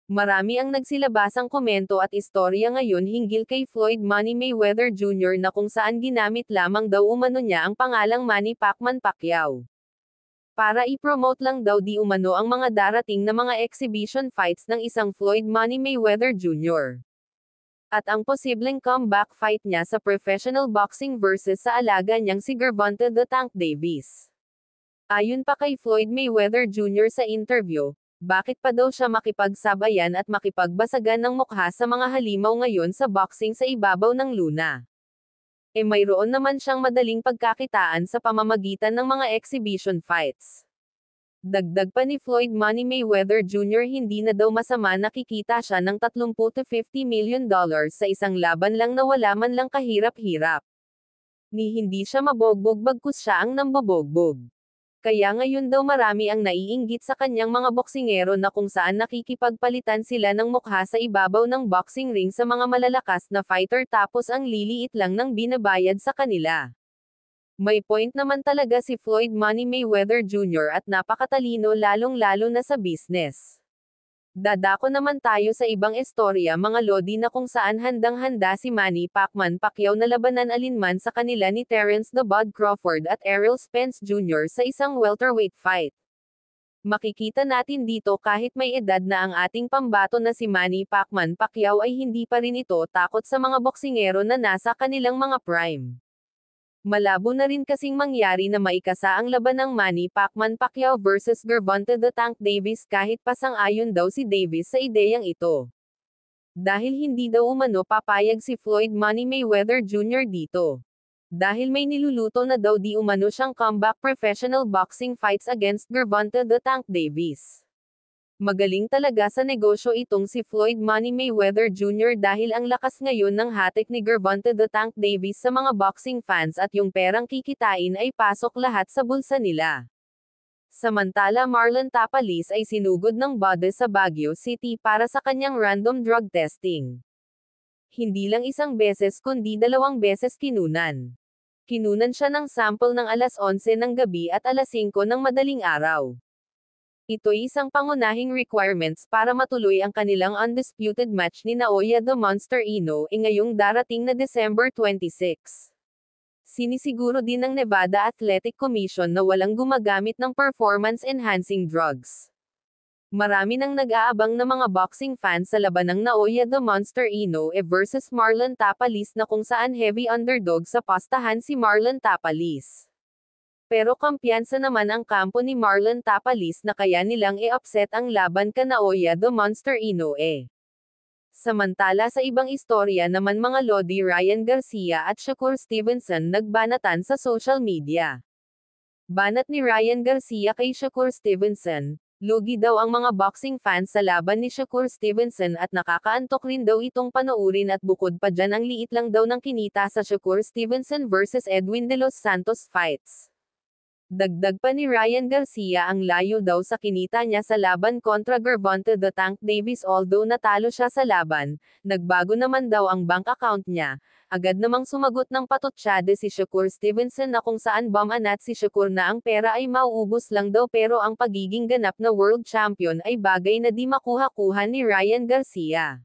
Marami ang nagsilabasang komento at istorya ngayon hinggil kay Floyd Money Mayweather Jr. na kung saan ginamit lamang daw umano niya ang pangalang Manny Pacman Pacquiao. Para i-promote lang daw di umano ang mga darating na mga exhibition fights ng isang Floyd Money Mayweather Jr. At ang posibleng comeback fight niya sa professional boxing versus sa alaga niyang si Gervonta "The Tank" Davis. Ayon pa kay Floyd Mayweather Jr. sa interview, bakit pa daw siya makipagsabayan at makipagbasagan ng mukha sa mga halimaw ngayon sa boxing sa ibabaw ng luna? Mayroon naman siyang madaling pagkakitaan sa pamamagitan ng mga exhibition fights. Dagdag pa ni Floyd Money Mayweather Jr. hindi na daw masama nakikita siya ng $30 to $50 million sa isang laban lang na wala man lang kahirap-hirap. Ni hindi siya mabogbog bagkus siya ang nambobogbog. Kaya ngayon daw marami ang naiinggit sa kanyang mga boksingero na kung saan nakikipagpalitan sila ng mukha sa ibabaw ng boxing ring sa mga malalakas na fighter tapos ang liliit lang ng binabayad sa kanila. May point naman talaga si Floyd Money Mayweather Jr. at napakatalino lalong-lalo na sa business. Dadako naman tayo sa ibang istorya mga lodi na kung saan handang-handa si Manny Pacman Pacquiao na labanan alinman sa kanila ni Terence "The Bud" Crawford at Errol Spence Jr. sa isang welterweight fight. Makikita natin dito kahit may edad na ang ating pambato na si Manny Pacman Pacquiao ay hindi pa rin ito takot sa mga boksingero na nasa kanilang mga prime. Malabo na rin kasing mangyari na maikasa ang laban ng Manny Pacman Pacquiao versus Gervonta "The Tank" Davis kahit pasang-ayon daw si Davis sa ideyang ito. Dahil hindi daw umano papayag si Floyd Money Mayweather Jr. dito. Dahil may niluluto na daw di umano siyang comeback professional boxing fights against Gervonta "The Tank" Davis. Magaling talaga sa negosyo itong si Floyd Money Mayweather Jr. dahil ang lakas ngayon ng hatik ni Gervonta "The Tank" Davis sa mga boxing fans at yung perang kikitain ay pasok lahat sa bulsa nila. Samantala Marlon Tapalis ay sinugod ng bode sa Baguio City para sa kanyang random drug testing. Hindi lang isang beses kundi 2 beses kinunan. Kinunan siya ng sample ng alas 11 ng gabi at alas 5 ng madaling araw. Ito'y isang pangunahing requirements para matuloy ang kanilang undisputed match ni Naoya the Monster Inoue ngayong darating na December 26. Sinisiguro din ng Nevada Athletic Commission na walang gumagamit ng performance-enhancing drugs. Marami nang nag-aabang na mga boxing fans sa laban ng Naoya the Monster Inoue versus Marlon Tapalis na kung saan heavy underdog sa postahan si Marlon Tapalis. Pero kampiyansa naman ang kampo ni Marlon Tapalis na kaya nilang i-upset ang laban ka Naoya the Monster Inoue. Samantala sa ibang istorya naman mga lodi Ryan Garcia at Shakur Stevenson nagbanatan sa social media. Banat ni Ryan Garcia kay Shakur Stevenson, lugi daw ang mga boxing fans sa laban ni Shakur Stevenson at nakakaantok rin daw itong panoorin at bukod pa dyan ang liit lang daw ng kinita sa Shakur Stevenson versus Edwin de los Santos fights. Dagdag pa ni Ryan Garcia ang layo daw sa kinita niya sa laban kontra Gervonta "The Tank" Davis although natalo siya sa laban, nagbago naman daw ang bank account niya. Agad namang sumagot ng patutsyade si Shakur Stevenson na kung saan bumanat si Shakur na ang pera ay mauubos lang daw pero ang pagiging ganap na world champion ay bagay na di makuha-kuha ni Ryan Garcia.